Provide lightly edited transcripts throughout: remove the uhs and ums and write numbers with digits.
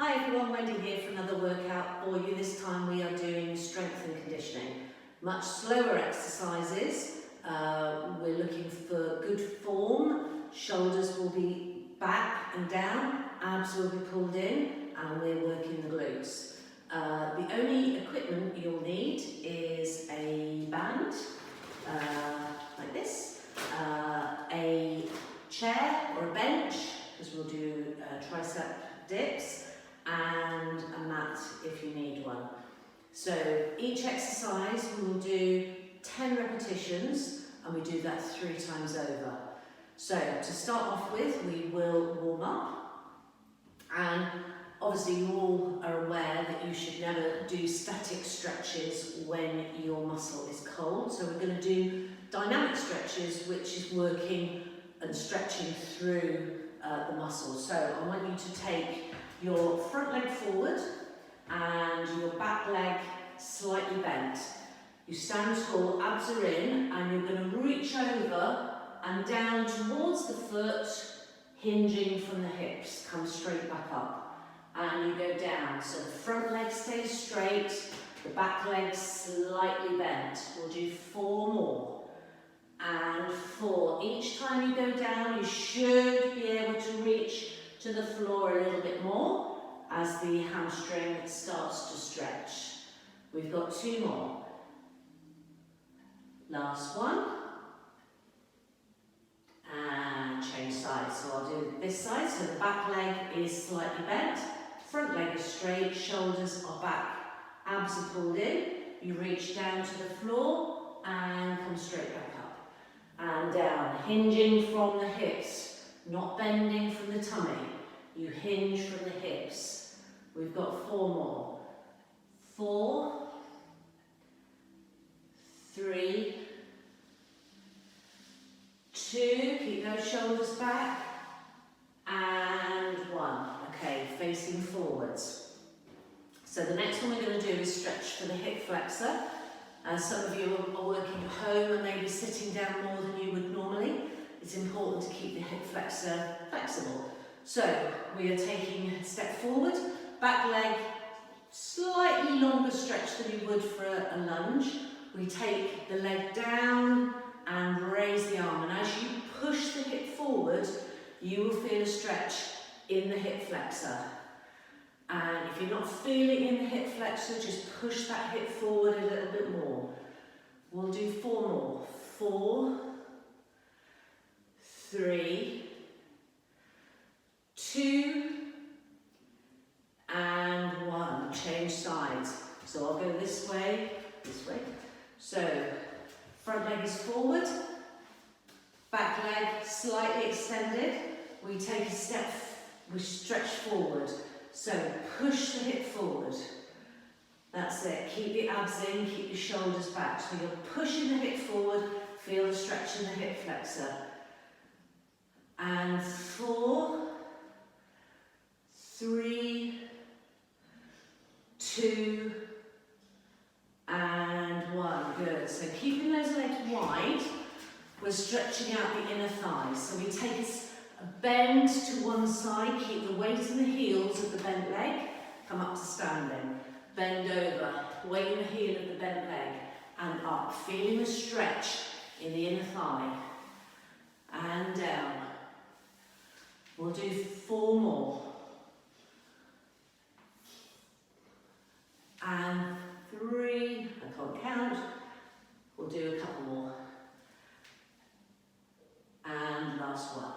Hi everyone, Wendy here for another workout for you. This time we are doing strength and conditioning. Much slower exercises. We're looking for good form. Shoulders will be back and down, abs will be pulled in, and we're working the glutes. The only equipment you'll need is a band, like this, a chair or a bench, because we'll do tricep dips, and a mat if you need one. So each exercise we will do 10 repetitions, and we do that 3 times over. So to start off with, we will warm up, and obviously you all are aware that you should never do static stretches when your muscle is cold. So we're going to do dynamic stretches, which is working and stretching through the muscles. So I want you to take your front leg forward and your back leg slightly bent. You stand tall, abs are in, and you're going to reach over and down towards the foot, hinging from the hips. Come straight back up, and you go down. So the front leg stays straight, the back leg slightly bent. We'll do 4 more. And 4. Each time you go down, you should be able to reach to the floor a little bit more as the hamstring starts to stretch. We've got 2 more. Last one. And change sides. So I'll do this side. So the back leg is slightly bent, front leg is straight, shoulders are back, abs are pulled in. You reach down to the floor and come straight back up. And down, hinging from the hips, not bending from the tummy. You hinge from the hips. We've got 4 more. 4, 3, 2, keep those shoulders back, and 1. Okay, facing forwards. So the next one we're going to do is stretch for the hip flexor. Some of you are working at home and maybe sitting down more than you would normally. It's important to keep the hip flexor flexible. So we are taking a step forward, back leg, slightly longer stretch than you would for a lunge. We take the leg down and raise the arm, and as you push the hip forward, you will feel a stretch in the hip flexor. And if you're not feeling in the hip flexor, just push that hip forward a little bit more. We'll do 4 more. 4, 3, 2, and 1. Change sides. So I'll go this way. So front leg is forward, back leg slightly extended. We take a step, we stretch forward. So push the hip forward. That's it. Keep the abs in, keep your shoulders back. So you're pushing the hip forward, feel the stretch in the hip flexor. And 4, 3, 2, and 1. Good. So keeping those legs wide, we're stretching out the inner thighs. So we take a bend to one side, keep the weight in the heels of the bent leg, come up to standing. Bend over, weight in the heel of the bent leg, and up. Feeling the stretch in the inner thigh. And down. We'll do 4 more. And 3, I can't count. We'll do a couple more. And last one.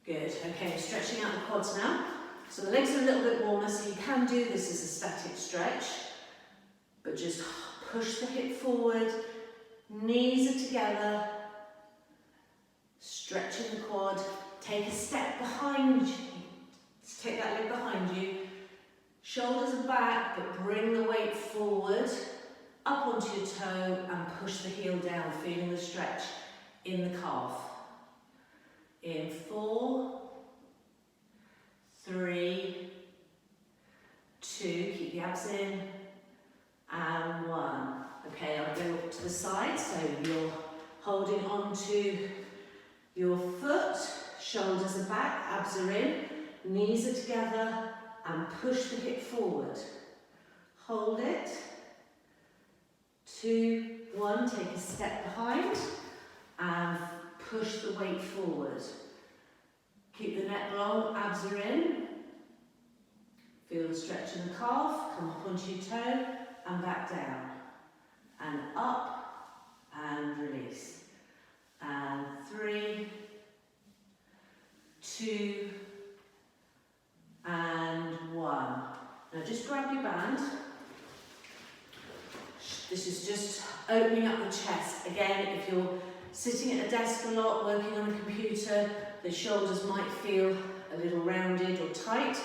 Good, okay, stretching out the quads now. So the legs are a little bit warmer, so you can do this as a static stretch, but just push the hip forward, knees are together, stretching the quad, take a step behind you, take that leg behind you, shoulders are back, but bring the weight forward, up onto your toe, and push the heel down, feeling the stretch in the calf. In 4, 3, 2, keep the abs in, and 1. Okay, I'll go up to the side, so you're holding on to your foot, shoulders are back, abs are in, knees are together, and push the hip forward. Hold it. 2, 1, take a step behind and push the weight forward. Keep the neck long, abs are in. Feel the stretch in the calf, come up onto your toe and back down. And up and release. And 3, 2, and 1. Now just grab your band. This is just opening up the chest. Again, if you're sitting at a desk a lot, working on a computer, the shoulders might feel a little rounded or tight.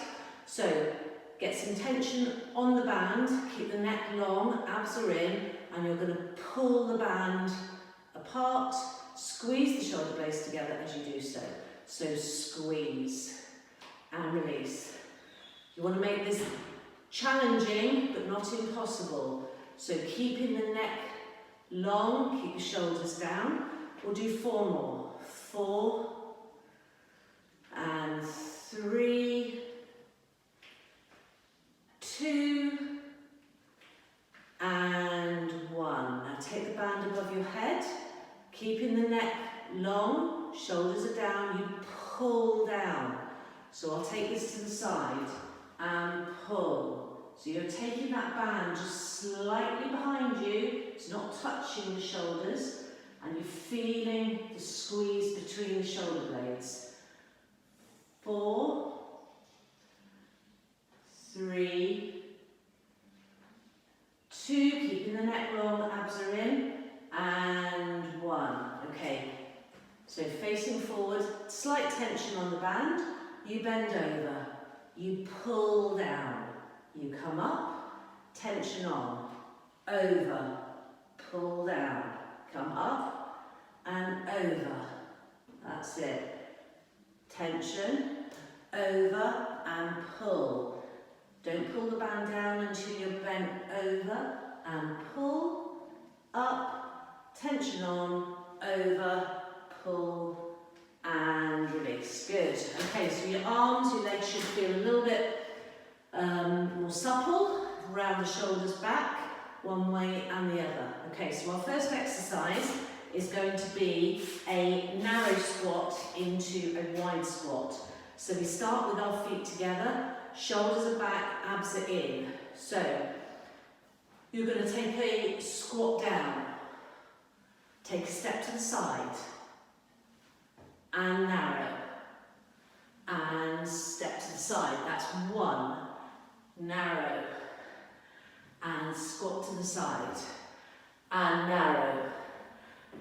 So get some tension on the band, keep the neck long, abs are in, and you're going to pull the band apart, squeeze the shoulder blades together as you do so. So squeeze and release. You want to make this challenging but not impossible. So keeping the neck long, keep the shoulders down. We'll do 4 more. 4 and 3, 2 and 1. Now take the band above your head, keeping the neck long, shoulders are down, you pull down. So I'll take this to the side and pull. So you're taking that band just slightly behind you, it's not touching the shoulders, and you're feeling the squeeze between the shoulder blades. 4, 3, 2, keeping the neck long, abs are in, and 1. Okay, so facing forward, slight tension on the band, you bend over, you pull down. You come up, tension on, over, pull down, come up and over. That's it. Tension, over and pull. Don't pull the band down until you're bent over and pull, up, tension on, over, pull and release. Good. Okay, so your arms, your legs should feel a little bit more supple, round the shoulders back, one way and the other. Okay, so our first exercise is going to be a narrow squat into a wide squat. So we start with our feet together, shoulders are back, abs are in. So you're going to take a squat down, take a step to the side, and narrow, and step to the side. That's 1. Narrow and squat to the side and narrow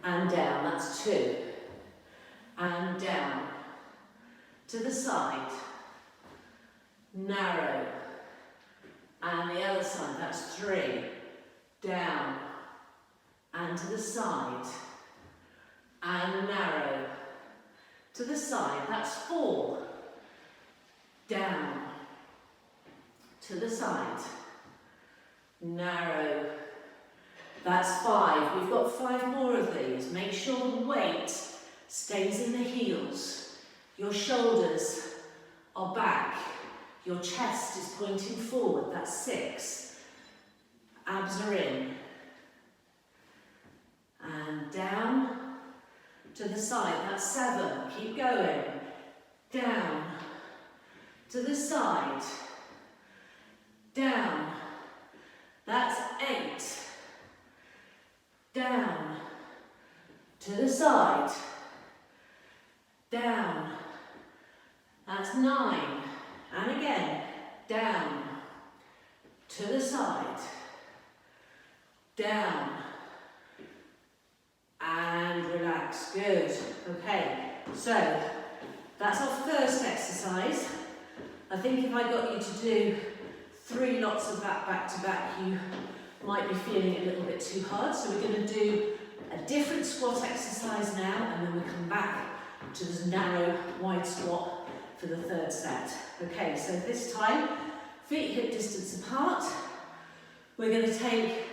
and down, that's 2 and down to the side, narrow and the other side, that's 3 down and to the side and narrow to the side, that's 4 down to the side, narrow, that's 5. We've got 5 more of these. Make sure the weight stays in the heels. Your shoulders are back. Your chest is pointing forward, that's 6. Abs are in. And down to the side, that's 7. Keep going. Down to the side. Down, that's 8, down, to the side, down, that's 9, and again, down, to the side, down, and relax, good, okay, so that's our first exercise. I think if I got you to do 3 lots of that back to back, you might be feeling it a little bit too hard. So we're going to do a different squat exercise now, and then we'll come back to this narrow, wide squat for the 3rd set. Okay, so this time, feet hip distance apart. We're going to take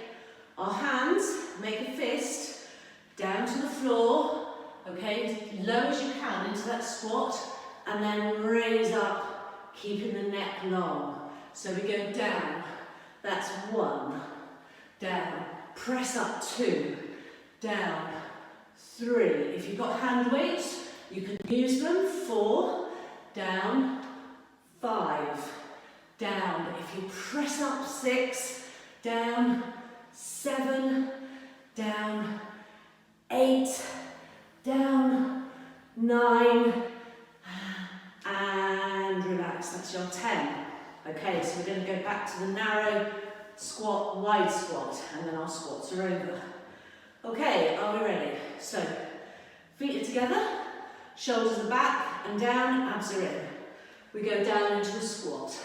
our hands, make a fist, down to the floor, okay, as low as you can into that squat, and then raise up keeping the neck long. So we go down, that's 1, down, press up 2, down, 3. If you've got hand weights, you can use them. 4, down, 5, down. If you press up 6, down, 7, down, 8, down, 9, and relax, that's your 10. Okay, so we're going to go back to the narrow squat, wide squat, and then our squats are over. Okay, are we ready? So, feet are together, shoulders are back and down, abs are in. We go down into a squat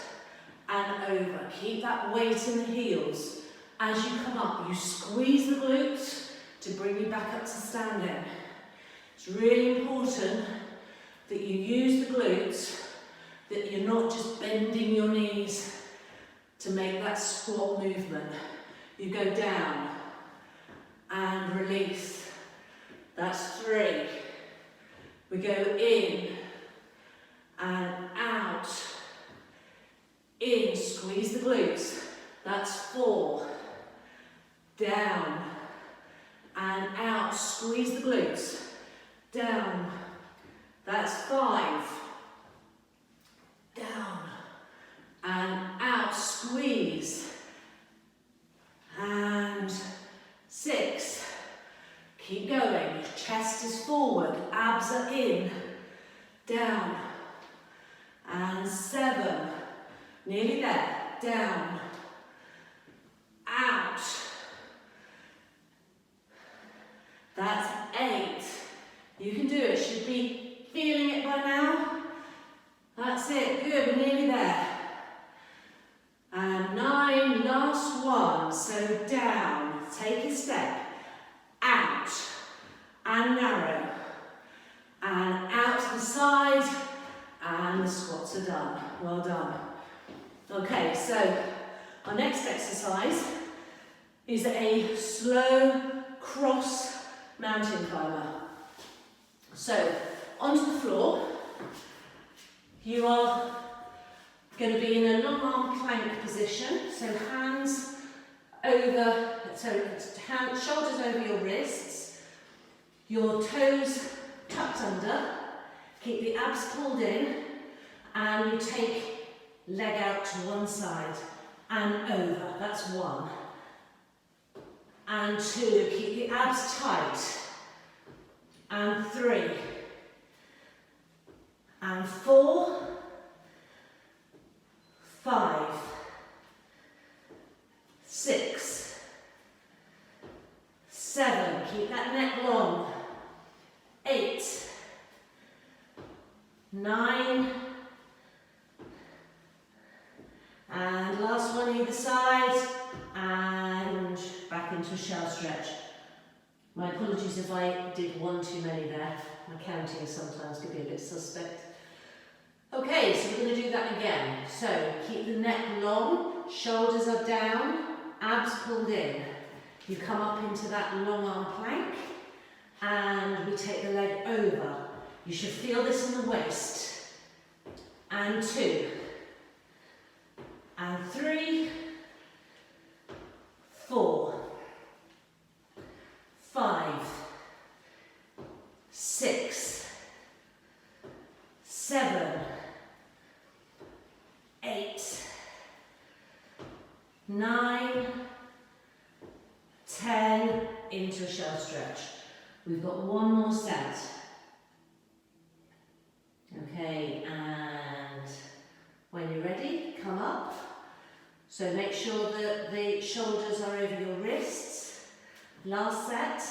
and over. Keep that weight in the heels. As you come up, you squeeze the glutes to bring you back up to standing. It's really important that you use the glutes, that you're not just bending your knees to make that squat movement. You go down and release. That's 3. We go in and out. In, squeeze the glutes. That's 4. Down and out, squeeze the glutes. Down. That's 5. Down and out, squeeze. And 6. Keep going. Your chest is forward, abs are in. Down. And 7. Nearly there. Down. Out. That's 8. You can do it. Should be feeling it by now. That's it. Good. We're nearly there. And 9. Last one. So down. Take a step. Out. And narrow. And out to the side. And the squats are done. Well done. Okay, so our next exercise is a slow cross mountain climber. So, onto the floor, you are going to be in a long arm plank position, so hands over, shoulders over your wrists, your toes tucked under, keep the abs pulled in, and you take leg out to one side and over, that's 1. And 2, keep the abs tight. And 3. And 4. 5. 6. 7, keep that neck long. 8. 9. And last one either side, and back into a shell stretch. My apologies if I did one too many there. My counting sometimes could be a bit suspect. Okay, so we're going to do that again. So keep the neck long, shoulders are down, abs pulled in. You come up into that long arm plank, and we take the leg over. You should feel this in the waist. And 2. And 3, 4, 5, 6, 7, 8, 9, 10, into a shell stretch. We've got one more set. Okay, and when you're ready, come up. So make sure that the shoulders are over your wrists. Last set,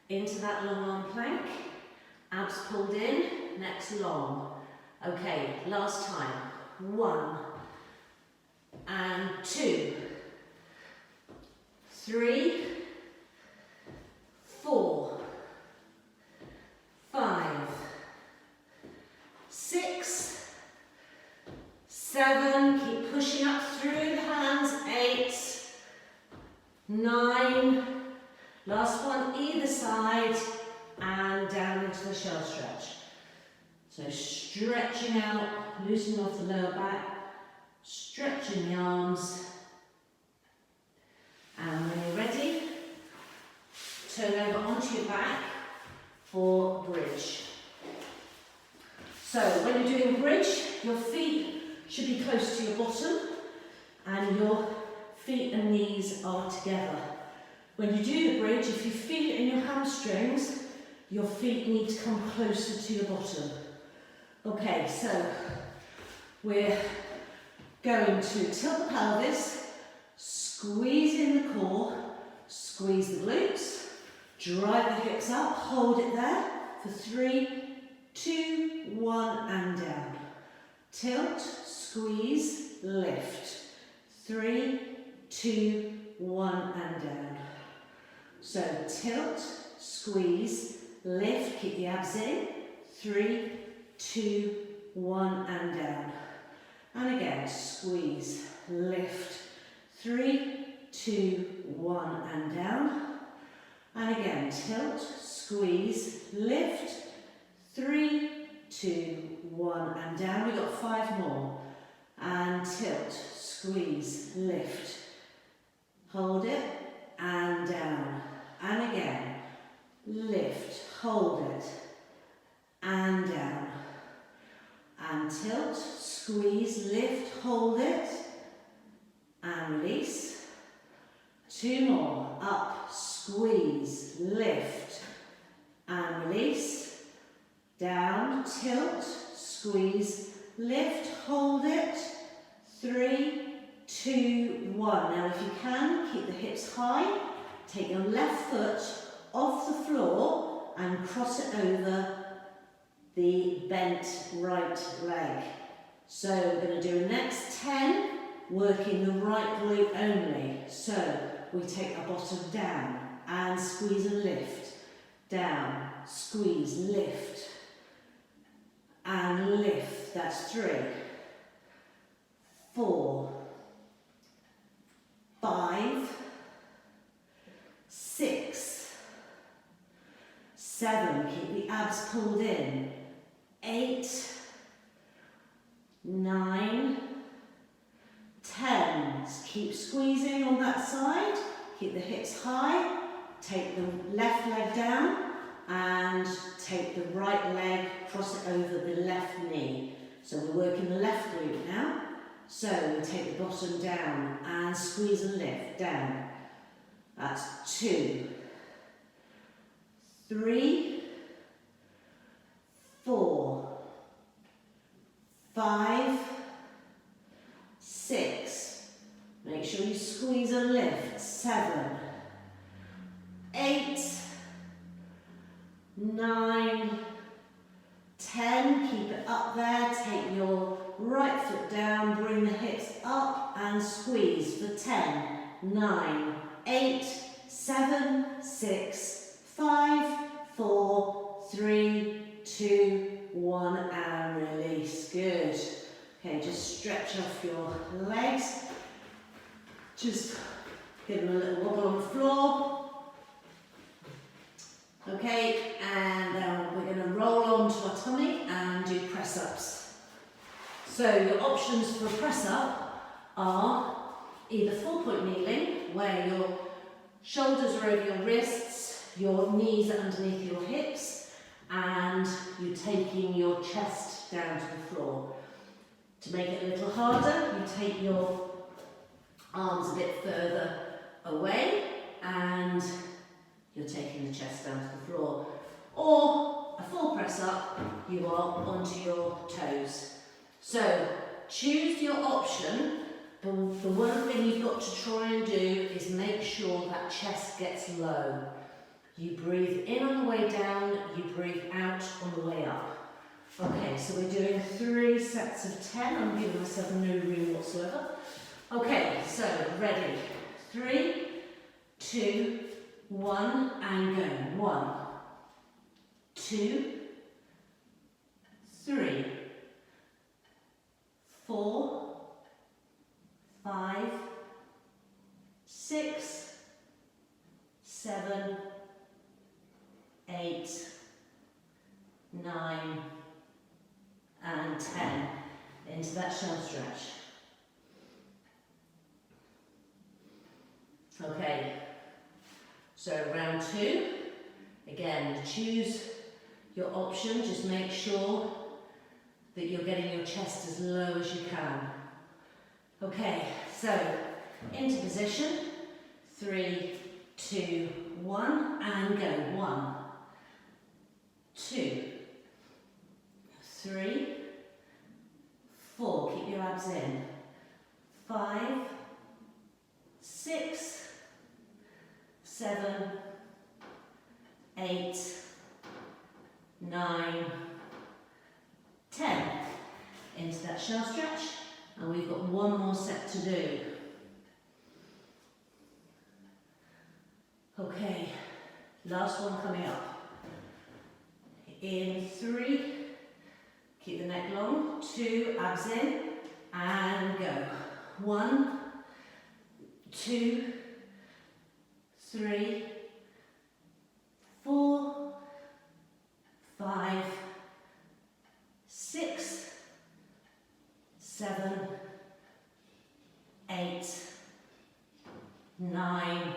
into that long arm plank. Abs pulled in, neck's long. Okay, last time. 1, and 2, 3, 4, 5, 6, 7, keep pushing up through the hands, 8, 9, last one either side, and down into the shell stretch. So stretching out, loosening off the lower back, stretching the arms, and when you're ready, turn over onto your back for bridge. So when you're doing bridge, your feet should be close to your bottom and your feet and knees are together. When you do the bridge, if you feel it in your hamstrings, your feet need to come closer to your bottom. Okay, so we're going to tilt the pelvis, squeeze in the core, squeeze the glutes, drive the hips up, hold it there for 3, 2, 1 and down. Tilt, squeeze, lift. 3, 2, 1 and down. So tilt, squeeze, lift, keep the abs in. 3, 2, 1 and down. And again, squeeze, lift. 3, 2, 1 and down. And again, tilt, squeeze, lift. 3, 2, 1 and down. We've got 5 more. And tilt, squeeze, lift. Hold it and down. And again, lift, hold it and down. And tilt, squeeze, lift, hold it and release. 2 more. Up, squeeze, lift and release. Down, tilt, squeeze, lift, hold it. 3, 2, 1. Now if you can, keep the hips high. Take your left foot off the floor and cross it over the bent right leg. So we're going to do the next 10, working the right glute only. So we take our bottom down and squeeze and lift. Down, squeeze, lift. And lift. That's 3, 4, 5, 6, 7, keep the abs pulled in. 8, 9, 10. Keep squeezing on that side. Keep the hips high. Take the left leg down and take the right leg, cross it over the left knee. So we're working the left glute now. So we take the bottom down and squeeze and lift down. That's 2, 3, 4, 5, 6. Make sure you squeeze and lift. 7, 8, 9, 10. Keep it up there. Take your right foot down, bring the hips up and squeeze for 10, 9, 8, 7, 6, 5, 4, 3, 2, 1 and release. Good. Okay, just stretch off your legs. Just give them a little wobble on the floor. Okay, and we're going to roll onto our tummy and do press-ups. So your options for a press-up are either 4-point kneeling, where your shoulders are over your wrists, your knees are underneath your hips, and you're taking your chest down to the floor. To make it a little harder, you take your arms a bit further away and you're taking the chest down to the floor. Or a full press up, you are onto your toes. So choose your option, but the one thing you've got to try and do is make sure that chest gets low. You breathe in on the way down, you breathe out on the way up. Okay, so we're doing 3 sets of 10. I'm giving myself no room whatsoever. Okay, so ready. 3, 2, 1, and go. 1, 2, 3, 4, 5, 6, 7, 8, 9, Okay, so round 2, again choose your option, just make sure that you're getting your chest as low as you can. Okay, so into position, 3, 2, 1, and go. 1, 2, 3, 4, keep your abs in. 5, 6, 7, 8, 9, 10. Into that shell stretch, and we've got one more set to do. Okay, last one coming up. In 3, keep the neck long, 2, abs in, and go. 1, 2, 3, 4, 5, 6, 7, 8, 9,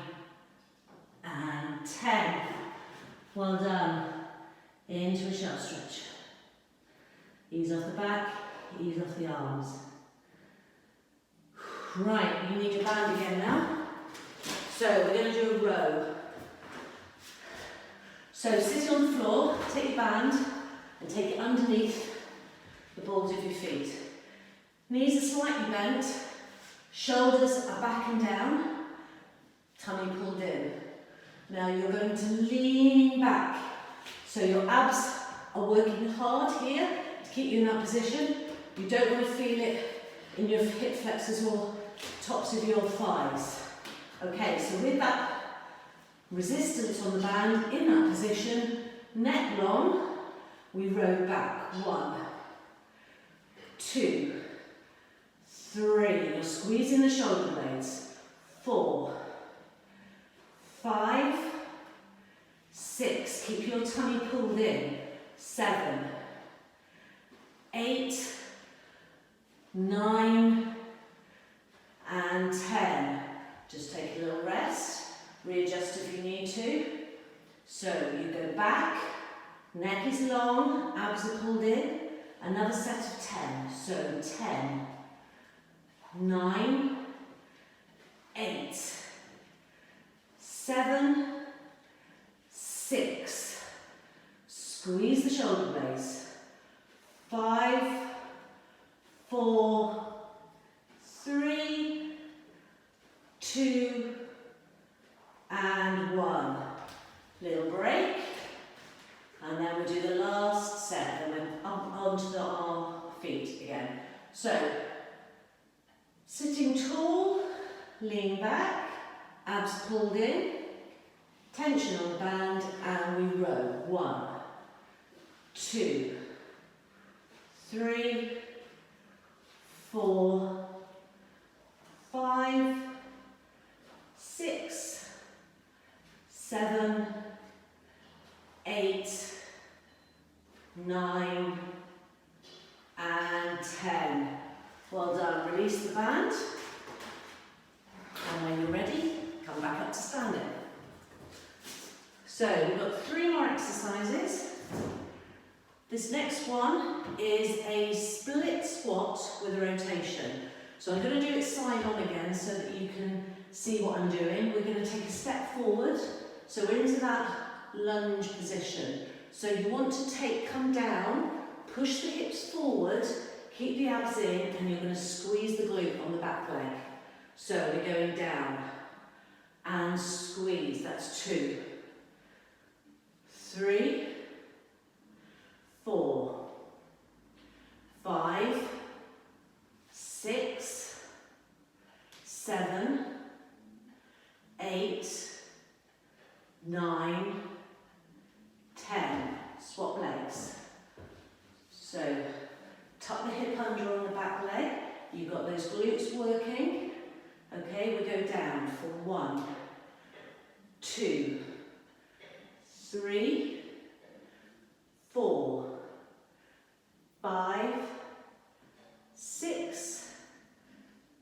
and 10. Well done. Into a shell stretch. Ease off the back, ease off the arms. Right, you need your band again now. So we're going to do a row. So sitting on the floor, take your band and take it underneath the balls of your feet. Knees are slightly bent, shoulders are back and down, tummy pulled in. Now you're going to lean back. So your abs are working hard here to keep you in that position. You don't want to feel it in your hip flexors or tops of your thighs. Okay, so with that resistance on the band in that position, neck long, we row back. 1, 2, 3. You're squeezing the shoulder blades. 4, 5, 6. Keep your tummy pulled in. 7, 8, 9, and 10. Just take a little rest, readjust if you need to. So you go back, neck is long, abs are pulled in. Another set of 10. So 10, 9, 8, 7, 6. Squeeze the shoulder blades. 5, 4, 3, 2, and 1. Little break, and then we'll do the last set, and we're up onto our feet again. So, sitting tall, lean back, abs pulled in, tension on the band, and we row. 1, 2, 3, 4, 5, 6, 7, 8, 9, and 10. Well done. Release the band. And when you're ready, come back up to standing. So we've got 3 more exercises. This next one is a split squat with a rotation. So I'm going to do it side on again so that you can see what I'm doing. We're going to take a step forward. So we're into that lunge position. So you want to come down, push the hips forward, keep the abs in, and you're going to squeeze the glute on the back leg. So we're going down and squeeze. That's 2, 3, 4, 5, 6, 7, 8, 9, 10. Swap legs. So tuck the hip under on the back leg. You've got those glutes working. Okay, we go down for 1, 2, 3, 4, 5, 6,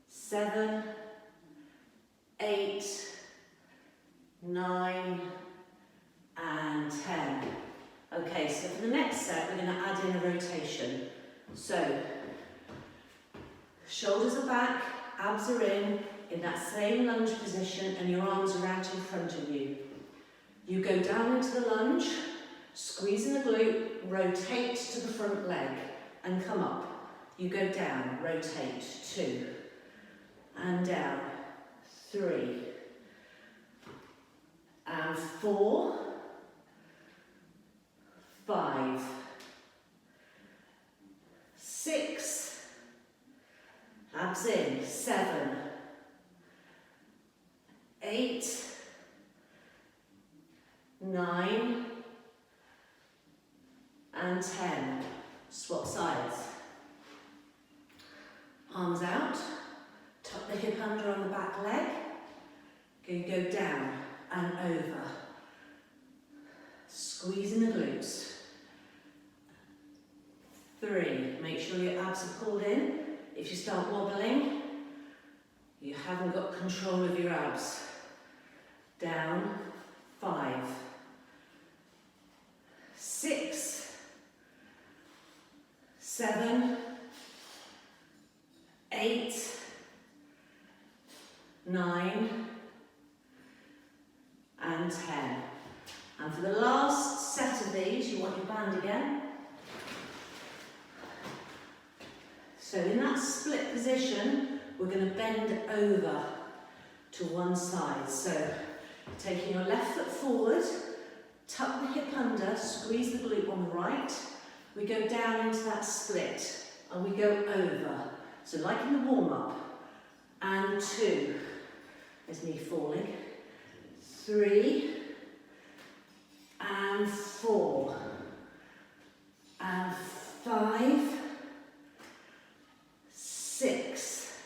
7, 8, So, shoulders are back, abs are in that same lunge position, and your arms are out in front of you. You go down into the lunge, squeeze in the glute, rotate to the front leg, and come up. You go down, rotate, 2, and down, 3, and 4, 5, 6, abs in, 7, 8, 9, and 10. Swap sides. Arms out, tuck the hip under on the back leg. You go down and over. Squeezing the glutes. 3, make sure your abs are pulled in. If you start wobbling, you haven't got control of your abs. Down, 5, 6, 7, 8, 9, and 10. And for the last set of these, you want your band again. So in that split position, we're going to bend over to one side. So taking your left foot forward, tuck the hip under, squeeze the glute on the right. We go down into that split and we go over. So like in the warm-up. And 2. There's me falling. 3. And 4. And 5. 6.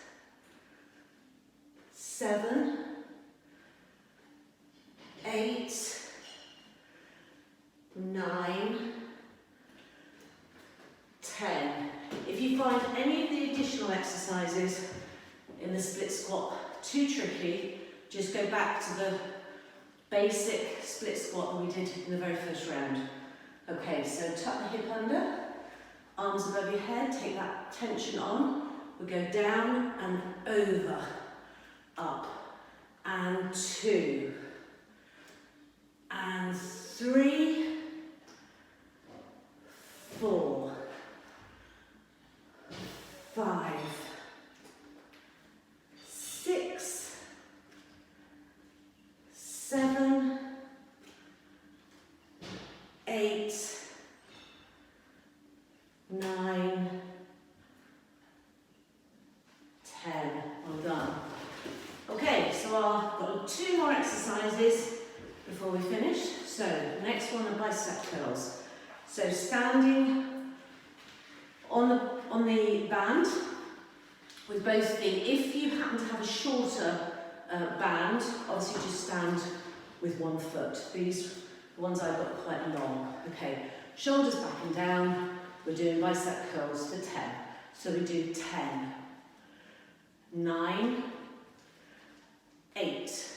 7. 8. 9. 10. If you find any of the additional exercises in the split squat too tricky, just go back to the basic split squat that we did in the very first round. Okay, so tuck the hip under, arms above your head, take that tension on. We go down and over, up, and 2, and 3, 4, 5, 6, 7, 8, 9, 10. Well done. Okay, so I've got 2 more exercises before we finish. So the next one are bicep curls. So standing on the band with both feet. If you happen to have a shorter band, obviously just stand with one foot. These ones I've got quite long. Okay, shoulders back and down. We're doing bicep curls to 10. So we do 10, 9, 8,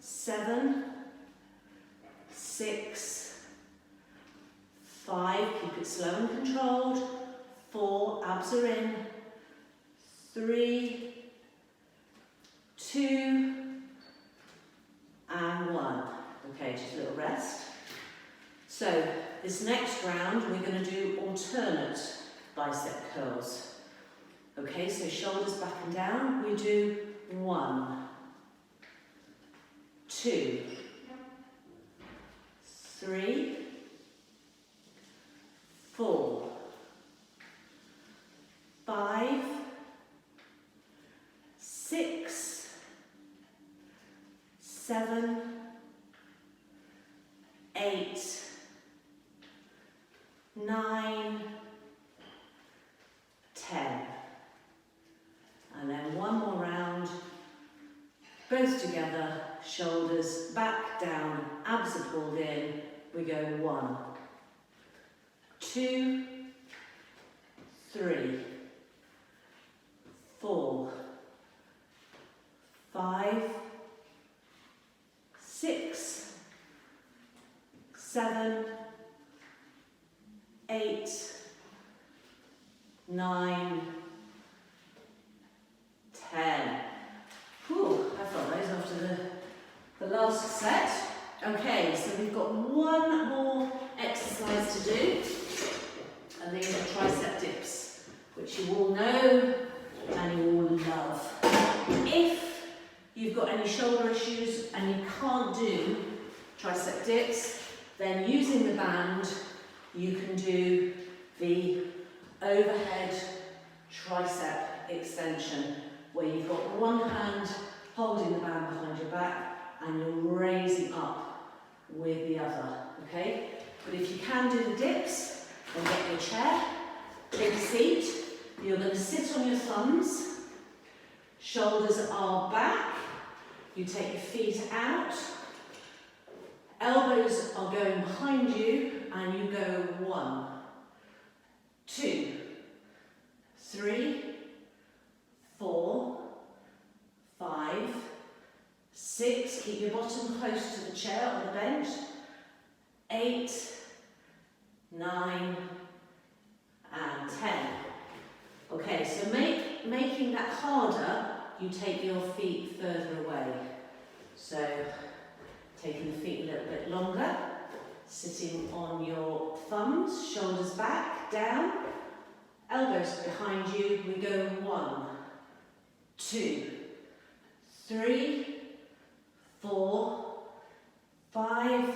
7, 6, 5, keep it slow and controlled, 4, abs are in, 3, 2, and 1. Okay, just a little rest. So this next round we're going to do alternate bicep curls. Okay, so shoulders back and down. We do 1, 2, 3, 4, 5, 6, 7, 8, 9, 10. And then one more round, both together, shoulders back, down, abs are pulled in. We go 1, 2, 3, 4, 5, 6, 7, 8, last set. Okay, so we've got one more exercise to do, and these are tricep dips, which you all know and you all love. If you've got any shoulder issues and you can't do tricep dips, then using the band, you can do the overhead tricep extension, where you've got one hand holding the band behind your back and you're raising up with the other, okay? But if you can do the dips, then get your chair, take a seat. You're going to sit on your thumbs, shoulders are back, you take your feet out, elbows are going behind you, and you go 1, 2, 3, 4, 5, 6, keep your bottom close to the chair or the bench, 8, 9, and 10. Okay, so making that harder, you take your feet further away. So, taking the feet a little bit longer, sitting on your thumbs, shoulders back, down, elbows behind you. We go 1, 2, 3, 4, 5,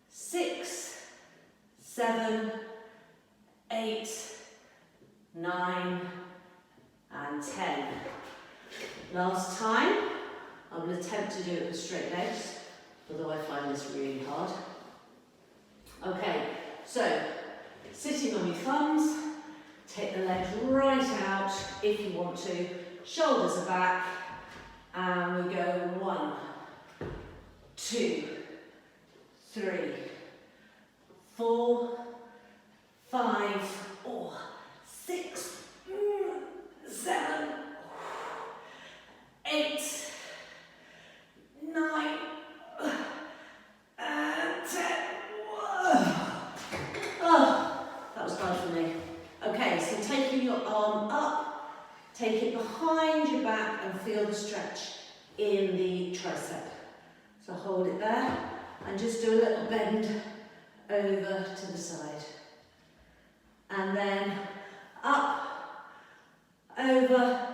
6, 7, 8, 9, and 10. Last time, I will attempt to do it with straight legs, although I find this really hard. Okay, so sitting on your thumbs, take the legs right out if you want to, shoulders are back, and we go 1, 2, 3, 4, 5, 6, 7, 8, 9, and 10. Oh, that was hard for me. Okay, so taking your arm up, take it behind your back and feel the stretch in the tricep. So hold it there and just do a little bend over to the side. And then up, over,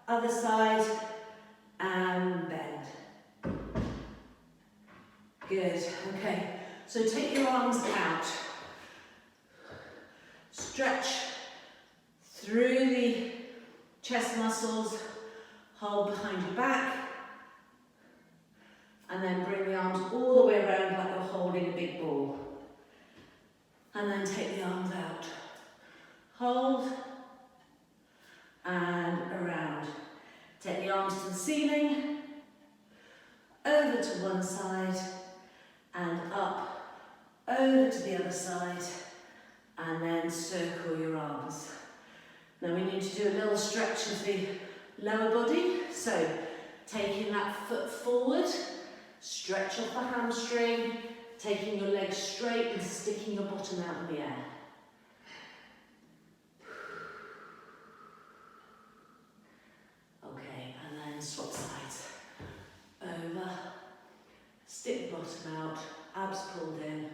other side, and bend. Good, okay. So take your arms out. Stretch through the chest muscles, hold behind your back, and then bring the arms all the way around like you're holding a big ball. And then take the arms out. Hold, and around. Take the arms to the ceiling, over to one side, and up, over to the other side, and then circle your arms. Now we need to do a little stretch of the lower body, so taking that foot forward, stretch off the hamstring, taking your legs straight and sticking your bottom out in the air. Okay, and then swap sides. Over, stick the bottom out, abs pulled in.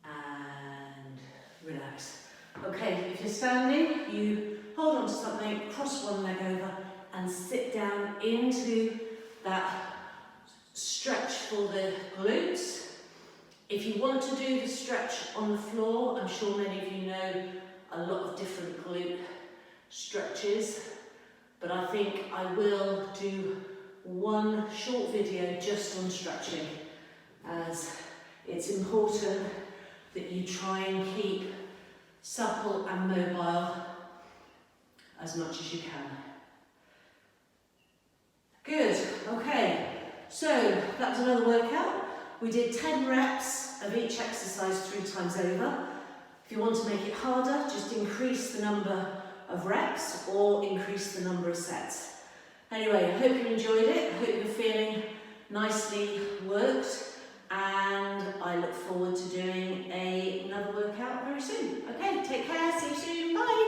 And relax. Okay, if you're standing, you hold on to something, cross one leg over, and sit down into that stretch for the glutes. If you want to do the stretch on the floor, I'm sure many of you know a lot of different glute stretches, but I think I will do one short video just on stretching, as it's important that you try and keep supple and mobile as much as you can. Good, okay, so that was another workout. We did 10 reps of each exercise 3 times over. If you want to make it harder, just increase the number of reps or increase the number of sets. Anyway, I hope you enjoyed it. I hope you're feeling nicely worked, and I look forward to doing another workout very soon. Okay, take care, see you soon, bye.